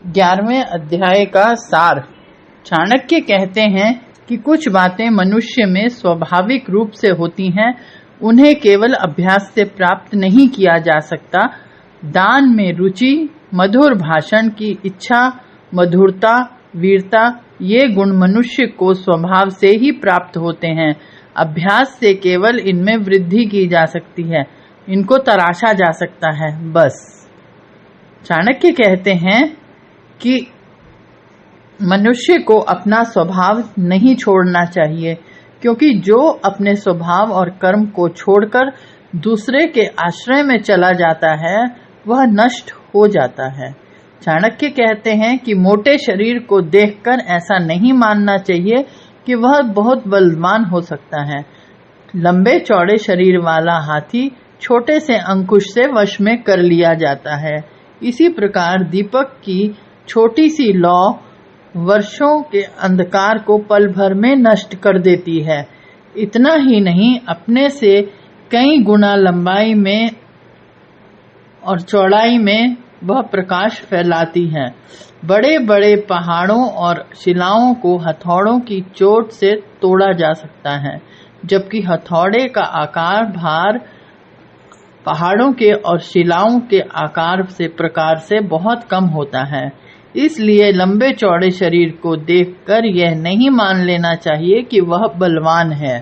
ग्यारहवें अध्याय का सार। चाणक्य कहते हैं कि कुछ बातें मनुष्य में स्वाभाविक रूप से होती हैं, उन्हें केवल अभ्यास से प्राप्त नहीं किया जा सकता। दान में रुचि, मधुर भाषण की इच्छा, मधुरता, वीरता, ये गुण मनुष्य को स्वभाव से ही प्राप्त होते हैं। अभ्यास से केवल इनमें वृद्धि की जा सकती है, इनको तराशा जा सकता है, बस। चाणक्य कहते हैं कि मनुष्य को अपना स्वभाव नहीं छोड़ना चाहिए, क्योंकि जो अपने स्वभाव और कर्म को छोड़कर दूसरे के आश्रय में चला जाता है वह नष्ट हो जाता है। चाणक्य कहते हैं कि मोटे शरीर को देखकर ऐसा नहीं मानना चाहिए कि वह बहुत बलवान हो सकता है। लंबे चौड़े शरीर वाला हाथी छोटे से अंकुश से वश में कर लिया जाता है। इसी प्रकार दीपक की छोटी सी लौ वर्षों के अंधकार को पल भर में नष्ट कर देती है। इतना ही नहीं, अपने से कई गुना लंबाई में और चौड़ाई में वह प्रकाश फैलाती है। बड़े बड़े पहाड़ों और शिलाओं को हथौड़ों की चोट से तोड़ा जा सकता है, जबकि हथौड़े का आकार भार पहाड़ों के और शिलाओं के आकार से प्रकार से बहुत कम होता है। इसलिए लंबे चौड़े शरीर को देखकर यह नहीं मान लेना चाहिए कि वह बलवान है।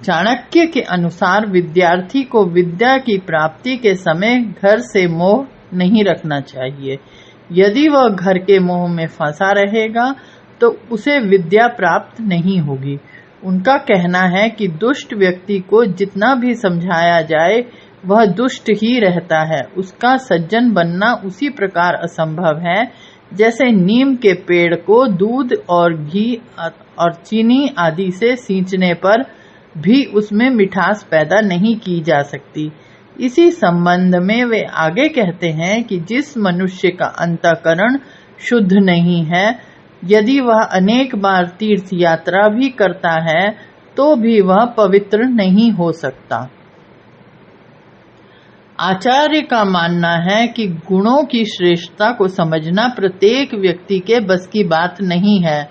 चाणक्य के अनुसार विद्यार्थी को विद्या की प्राप्ति के समय घर से मोह नहीं रखना चाहिए। यदि वह घर के मोह में फंसा रहेगा तो उसे विद्या प्राप्त नहीं होगी। उनका कहना है कि दुष्ट व्यक्ति को जितना भी समझाया जाए वह दुष्ट ही रहता है। उसका सज्जन बनना उसी प्रकार असंभव है जैसे नीम के पेड़ को दूध और घी और चीनी आदि से सींचने पर भी उसमें मिठास पैदा नहीं की जा सकती। इसी संबंध में वे आगे कहते हैं कि जिस मनुष्य का अंतःकरण शुद्ध नहीं है, यदि वह अनेक बार तीर्थ यात्रा भी करता है तो भी वह पवित्र नहीं हो सकता। आचार्य का मानना है कि गुणों की श्रेष्ठता को समझना प्रत्येक व्यक्ति के बस की बात नहीं है।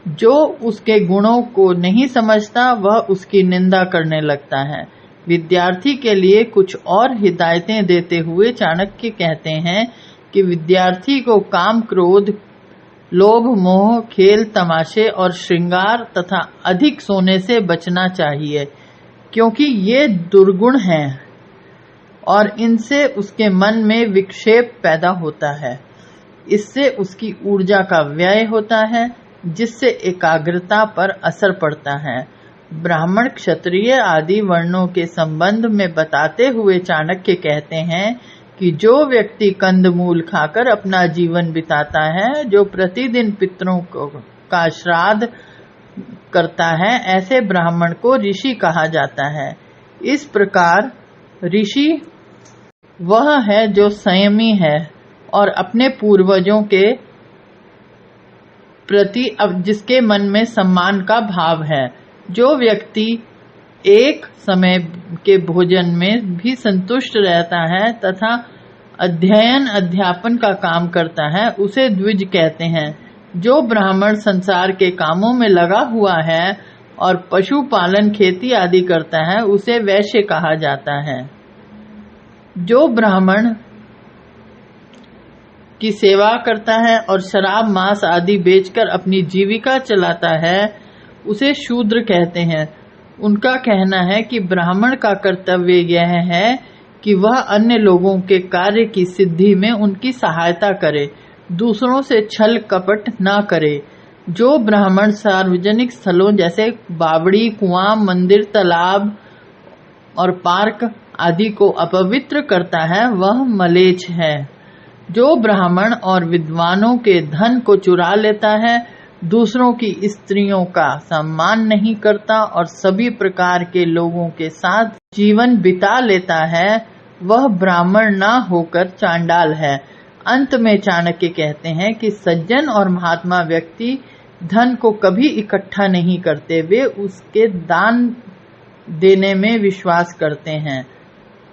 जो उसके गुणों को नहीं समझता वह उसकी निंदा करने लगता है। विद्यार्थी के लिए कुछ और हिदायतें देते हुए चाणक्य कहते हैं कि विद्यार्थी को काम, क्रोध, लोभ, मोह, खेल तमाशे और श्रृंगार तथा अधिक सोने से बचना चाहिए, क्योंकि ये दुर्गुण हैं और इनसे उसके मन में विक्षेप पैदा होता है। इससे उसकी ऊर्जा का व्यय होता है, जिससे एकाग्रता पर असर पड़ता है। ब्राह्मण, क्षत्रिय आदि वर्णों के संबंध में बताते हुए चाणक्य कहते हैं कि जो व्यक्ति कंदमूल खाकर अपना जीवन बिताता है, जो प्रतिदिन पितरों का श्राद्ध करता है, ऐसे ब्राह्मण को ऋषि कहा जाता है। इस प्रकार ऋषि वह है जो संयमी है और अपने पूर्वजों के प्रति जिसके मन में सम्मान का भाव है। जो व्यक्ति एक समय के भोजन में भी संतुष्ट रहता है तथा अध्ययन अध्यापन का काम करता है, उसे द्विज कहते हैं। जो ब्राह्मण संसार के कामों में लगा हुआ है और पशुपालन, खेती आदि करता है, उसे वैश्य कहा जाता है। जो ब्राह्मण की सेवा करता है और शराब, मांस आदि बेचकर अपनी जीविका चलाता है, उसे शूद्र कहते हैं। उनका कहना है कि ब्राह्मण का कर्तव्य यह है कि वह अन्य लोगों के कार्य की सिद्धि में उनकी सहायता करे, दूसरों से छल कपट न करे। जो ब्राह्मण सार्वजनिक स्थलों जैसे बावड़ी, कुआं, मंदिर, तालाब और पार्क आदि को अपवित्र करता है, वह मलेच्छ है। जो ब्राह्मण और विद्वानों के धन को चुरा लेता है, दूसरों की स्त्रियों का सम्मान नहीं करता और सभी प्रकार के लोगों के साथ जीवन बिता लेता है, वह ब्राह्मण ना होकर चांडाल है। अंत में चाणक्य कहते हैं कि सज्जन और महात्मा व्यक्ति धन को कभी इकट्ठा नहीं करते, वे उसके दान देने में विश्वास करते हैं।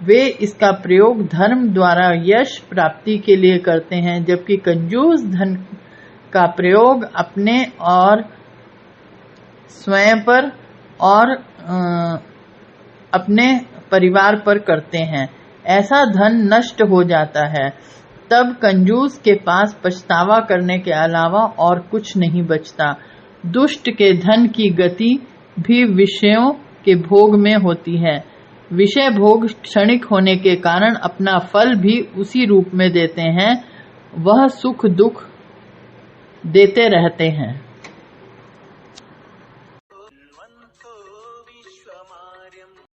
वे इसका प्रयोग धर्म द्वारा यश प्राप्ति के लिए करते हैं, जबकि कंजूस धन का प्रयोग अपने और स्वयं पर और अपने परिवार पर करते हैं। ऐसा धन नष्ट हो जाता है, तब कंजूस के पास पछतावा करने के अलावा और कुछ नहीं बचता। दुष्ट के धन की गति भी विषयों के भोग में होती है। विषय भोग क्षणिक होने के कारण अपना फल भी उसी रूप में देते हैं, वह सुख दुख देते रहते हैं।